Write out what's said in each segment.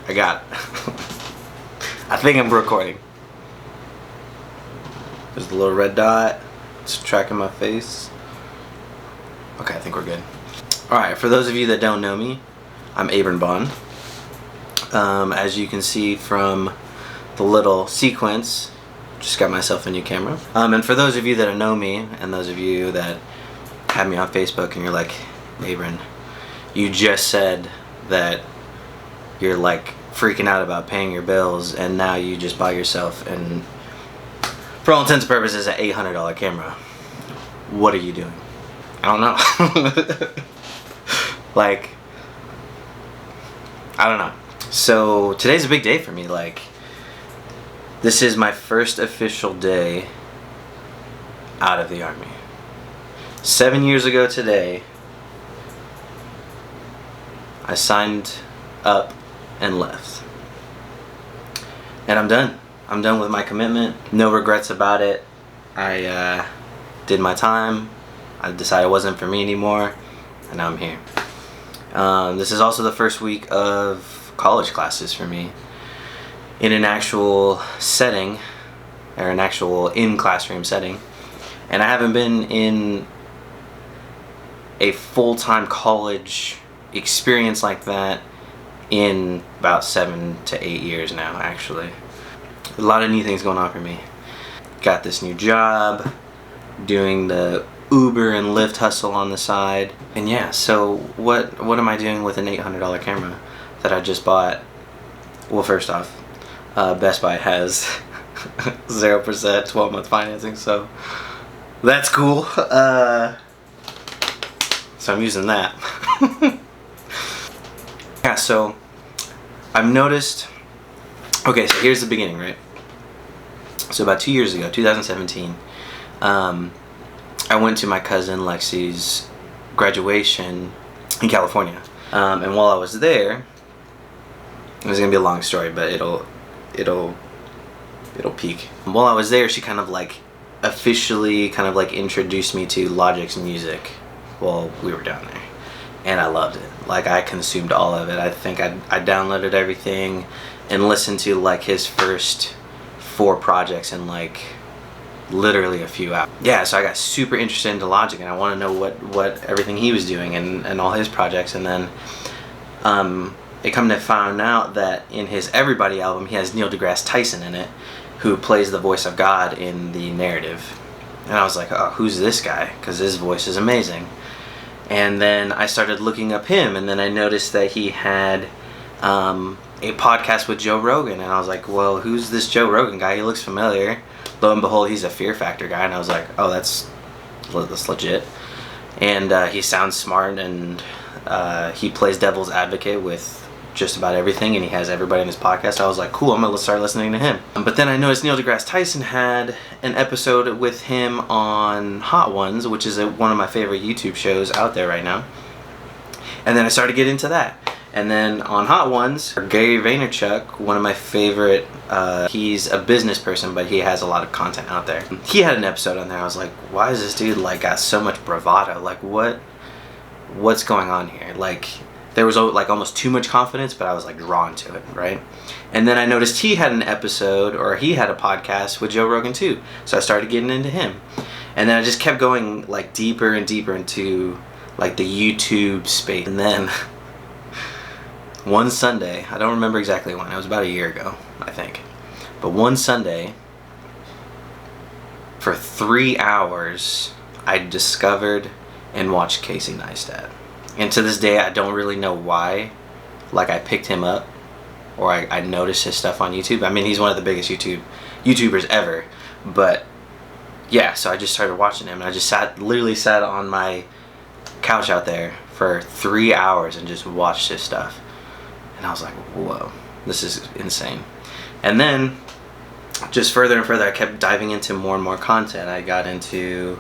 I got it. I think I'm recording. There's the little red dot. It's tracking my face. Okay, I think we're good. Alright, for those of you that don't know me, I'm Abram Bond. As you can see from the little sequence, just got myself a new camera. And for those of you that know me, and those of you that have me on Facebook and you're like, Abram, you just said that you're like freaking out about paying your bills and now you just buy yourself, and for all intents and purposes, an $800 camera. What are you doing? I don't know. Like, I don't know. So today's a big day for me. Like, this is my first official day out of the Army. 7 years ago today, I signed up and left. And I'm done. I'm done with my commitment. No regrets about it. I did my time. I decided it wasn't for me anymore. And now I'm here. This is also the first week of college classes for me in an actual setting, or an actual in-classroom setting. And I haven't been in a full-time college experience like that in about 7 to 8 years now, actually. A lot of new things going on for me. Got this new job, doing the Uber and Lyft hustle on the side. And yeah, so what am I doing with an $800 camera that I just bought? Well, first off, Best Buy has 0% 12-month financing, so that's cool. So I'm using that. Yeah, so I've noticed, okay, so here's the beginning, right? So about 2 years ago, 2017, I went to my cousin Lexi's graduation in California. And while I was there, it was gonna be a long story, but it'll peak. While I was there, she kind of like officially kind of like introduced me to Logic's music while we were down there. And I loved it. Like, I consumed all of it. I think I downloaded everything and listened to like his first 4 projects in like literally a few hours. Yeah, so I got super interested into Logic, and I want to know what everything he was doing and all his projects. And then it come to find out that in his Everybody album, he has Neil deGrasse Tyson in it, who plays the voice of God in the narrative. And I was like, oh, who's this guy? Because his voice is amazing. And then I started looking up him, and then I noticed that he had a podcast with Joe Rogan, and I was like, well, who's this Joe Rogan guy? He looks familiar. Lo and behold, he's a Fear Factor guy, and I was like, oh, that's legit. And he sounds smart, and he plays devil's advocate with just about everything, and he has everybody in his podcast. I was like, cool, I'm gonna start listening to him. But then I noticed Neil deGrasse Tyson had an episode with him on Hot Ones, which is one of my favorite YouTube shows out there right now. And then I started getting into that. And then on Hot Ones, Gary Vaynerchuk, one of my favorite, he's a business person, but he has a lot of content out there. He had an episode on there. I was like, why is this dude like got so much bravado? Like, what's going on here? Like, there was like almost too much confidence, but I was like drawn to it, right? And then I noticed he had an episode, or he had a podcast with Joe Rogan too. So I started getting into him. And then I just kept going like deeper and deeper into like the YouTube space. And then one Sunday, I don't remember exactly when, it was about a year ago, I think. But one Sunday, for 3 hours, I discovered and watched Casey Neistat. And to this day, I don't really know why, like, I picked him up, or I noticed his stuff on YouTube. I mean, he's one of the biggest YouTubers ever. But yeah, so I just started watching him, and I just literally sat on my couch out there for 3 hours and just watched his stuff. And I was like, whoa, this is insane. And then, just further and further, I kept diving into more and more content. I got into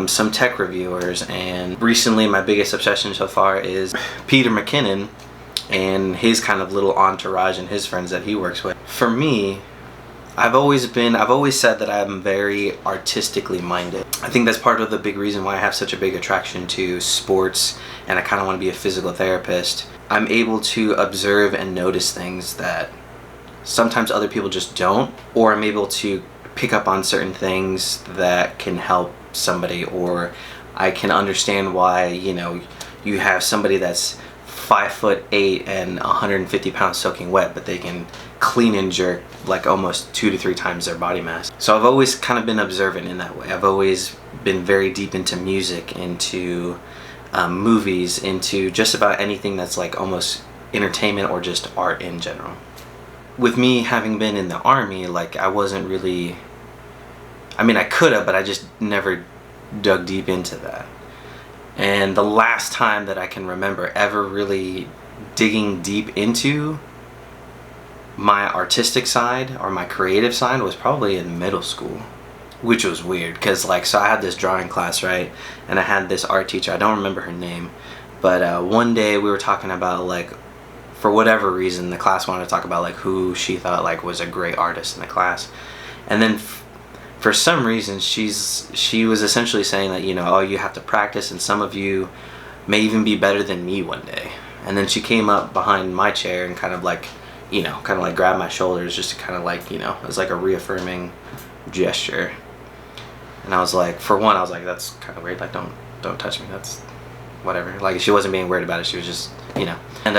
some tech reviewers, and recently my biggest obsession so far is Peter McKinnon and his kind of little entourage and his friends that he works with. For me, I've always said that I'm very artistically minded. I think that's part of the big reason why I have such a big attraction to sports, and I kind of want to be a physical therapist. I'm able to observe and notice things that sometimes other people just don't, or I'm able to pick up on certain things that can help somebody, or I can understand why, you know, you have somebody that's 5'8" and 150 pounds soaking wet, but they can clean and jerk like almost 2 to 3 times their body mass. So I've always kind of been observant in that way. I've always been very deep into music, into movies, into just about anything that's like almost entertainment or just art in general. With me having been in the Army, like I wasn't really, I mean I could have, but I just never dug deep into that. And the last time that I can remember ever really digging deep into my artistic side or my creative side was probably in middle school, which was weird because like, so I had this drawing class, right? And I had this art teacher, I don't remember her name, but one day we were talking about like, for whatever reason, the class wanted to talk about like who she thought like was a great artist in the class. And then for some reason she was essentially saying that, you know, oh, you have to practice and some of you may even be better than me one day. And then she came up behind my chair and kind of like, you know, kind of like grabbed my shoulders just to kind of like, you know, it was like a reaffirming gesture. And I was like, for one, I was like, that's kind of weird, like don't touch me, that's whatever. Like she wasn't being weird about it, she was just, you know. And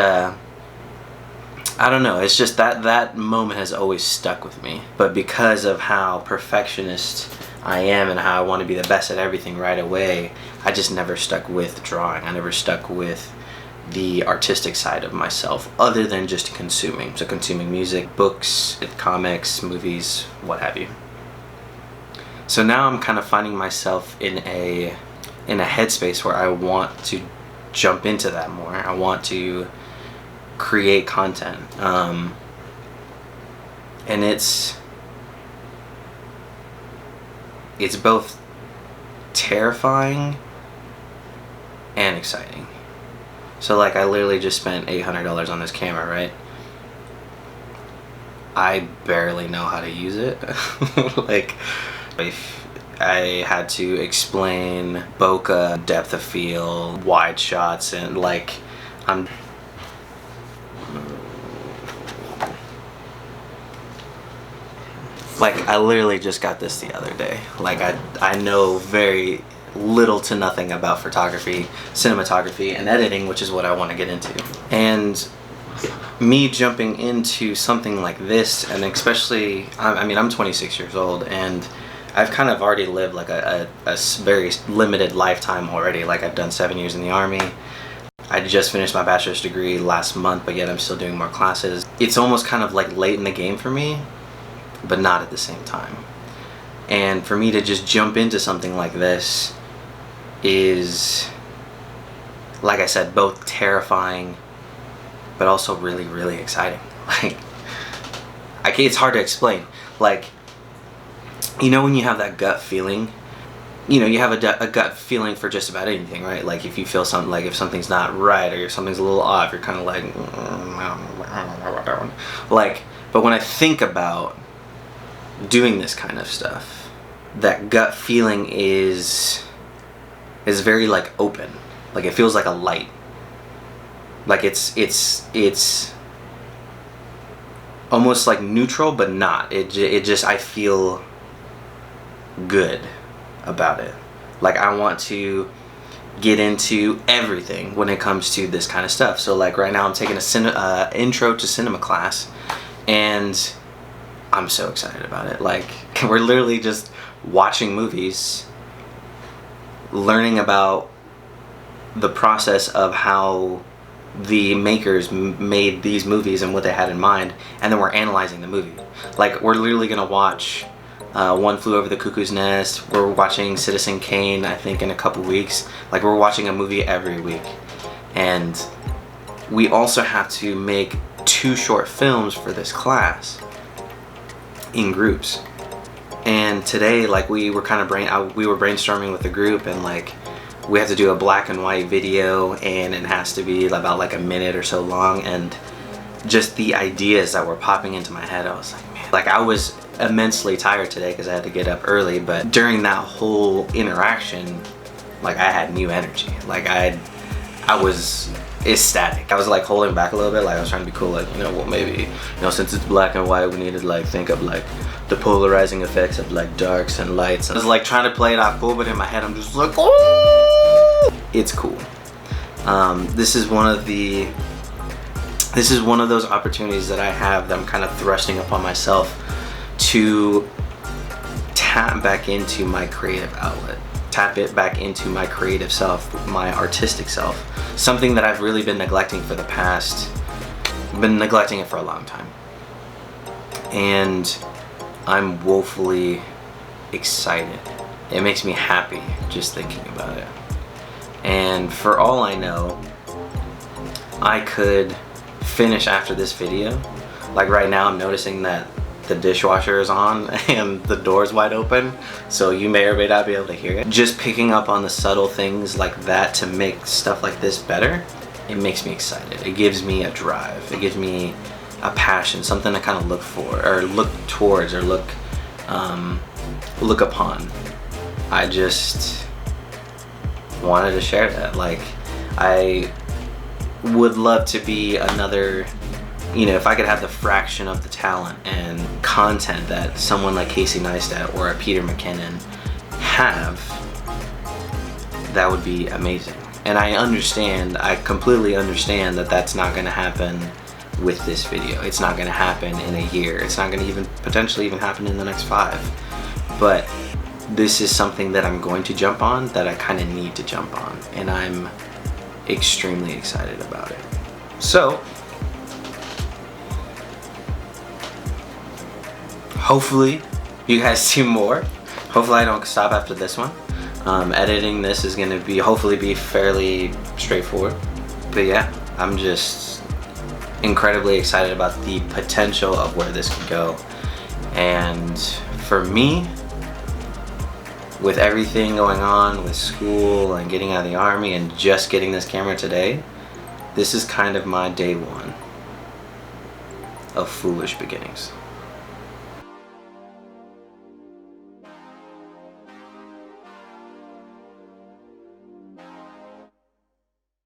I don't know, it's just that moment has always stuck with me. But because of how perfectionist I am and how I want to be the best at everything right away, I just never stuck with drawing. I never stuck with the artistic side of myself other than just consuming. So consuming music, books, comics, movies, what have you. So now I'm kind of finding myself in a headspace where I want to jump into that more. I want to create content, and it's both terrifying and exciting. So like I literally just spent $800 on this camera, right? I barely know how to use it. Like if I had to explain bokeh, depth of field, wide shots, and like I literally just got this the other day. Like I know very little to nothing about photography, cinematography, and editing, which is what I want to get into. And me jumping into something like this, and especially, I mean, I'm 26 years old, and I've kind of already lived like a very limited lifetime already. Like I've done 7 years in the Army. I just finished my bachelor's degree last month, but yet I'm still doing more classes. It's almost kind of like late in the game for me, but not at the same time. And for me to just jump into something like this is, like I said, both terrifying but also really, really exciting. Like, it's hard to explain. Like, you know when you have that gut feeling, you know, you have a gut feeling for just about anything, right? Like if you feel something, like if something's not right or if something's a little off, you're kind of like, I don't know about that one. Like, but when I think about doing this kind of stuff, that gut feeling is very like open. Like it feels like a light. Like it's almost like neutral, but not. It just, I feel good about it. Like I want to get into everything when it comes to this kind of stuff. So like right now I'm taking a intro to cinema class, and I'm so excited about it. Like we're literally just watching movies, learning about the process of how the makers made these movies and what they had in mind, and then we're analyzing the movie. Like we're literally gonna watch One Flew Over the Cuckoo's Nest. We're watching Citizen Kane, I think, in a couple weeks. Like we're watching a movie every week. And we also have to make 2 short films for this class in groups. And today, like we were kind of we were brainstorming with the group, and like we have to do a black and white video, and it has to be about like a minute or so long. And just the ideas that were popping into my head, I was like, man, like I was immensely tired today because I had to get up early, but during that whole interaction, like I had new energy. Like I was ecstatic. I was like holding back a little bit, like I was trying to be cool, like, you know, well maybe, you know, since it's black and white, we need to like think of like the polarizing effects of like darks and lights. I was like trying to play it off cool, but in my head I'm just like, oh, it's cool. This is one of those opportunities that I have that I'm kind of thrusting upon myself to tap back into my creative outlet, tap it back into my creative self, my artistic self, something that I've really been neglecting for the past, been neglecting it for a long time. And I'm woefully excited. It makes me happy just thinking about it. And for all I know, I could finish after this video. Like right now I'm noticing that the dishwasher is on and the door's wide open, so you may or may not be able to hear it. Just picking up on the subtle things like that to make stuff like this better, it makes me excited. It gives me a drive. It gives me a passion, something to kind of look for, or look towards, or look upon. I just wanted to share that. Like, I would love to be another, you know, if I could have the fraction of the talent and content that someone like Casey Neistat or a Peter McKinnon have, that would be amazing. And I completely understand that that's not going to happen with this video. It's not going to happen in a year. It's not going to even potentially even happen in the next 5. But this is something that I'm going to jump on, that I kind of need to jump on, and I'm extremely excited about it. So hopefully you guys see more. Hopefully I don't stop after this one. Editing this is going to hopefully be fairly straightforward. But yeah, I'm just incredibly excited about the potential of where this could go. And for me, with everything going on with school and getting out of the army and just getting this camera today, this is kind of my day one of foolish beginnings.